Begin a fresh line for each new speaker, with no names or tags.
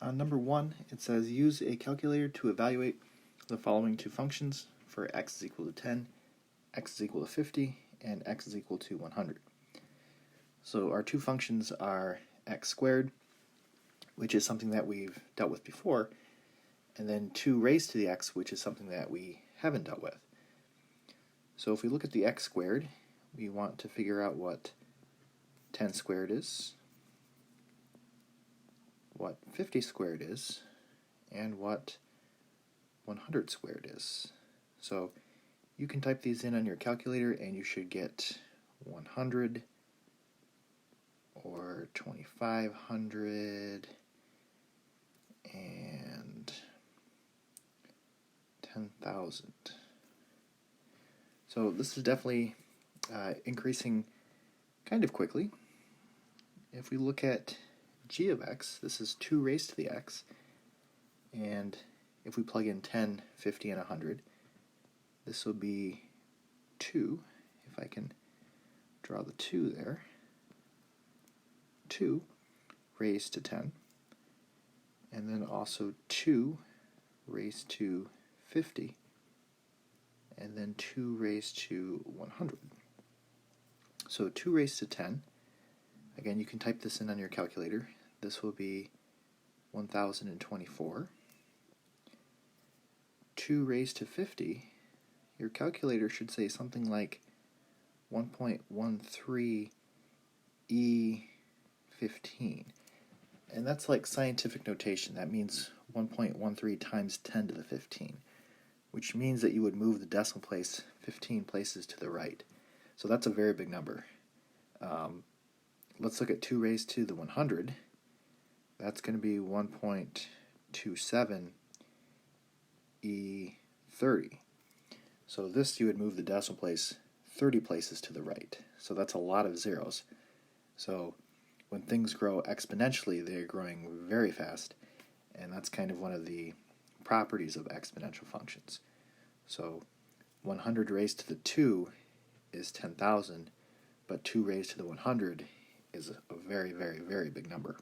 On number 1, it says use a calculator to evaluate the following two functions for x is equal to 10, x is equal to 50, and x is equal to 100. So our two functions are x squared, which is something that we've dealt with before, and then 2 raised to the x, which is something that we haven't dealt with. So if we look at the x squared, we want to figure out what 10 squared is, what 50 squared is, and what 100 squared is. So you can type these in on your calculator and you should get 100 or 2500 and 10,000. So this is definitely increasing kind of quickly. If we look at g of x, this is 2 raised to the x, and if we plug in 10, 50, and 100, this will be 2, if I can draw the 2 there, 2 raised to 10, and then also 2 raised to 50, and then 2 raised to 100. So 2 raised to 10, again, you can type this in on your calculator. This will be 1024. 2 raised to 50, your calculator should say something like 1.13 E15. And that's like scientific notation. That means 1.13 times 10 to the 15, which means that you would move the decimal place 15 places to the right. So that's a very big number. Let's look at 2 raised to the 100. That's going to be 1.27 E30. So this you would move the decimal place 30 places to the right. So that's a lot of zeros. So when things grow exponentially, they're growing very fast, and that's kind of one of the properties of exponential functions. So 100 raised to the 2 is 10,000, but 2 raised to the 100 is a very, very, very big number.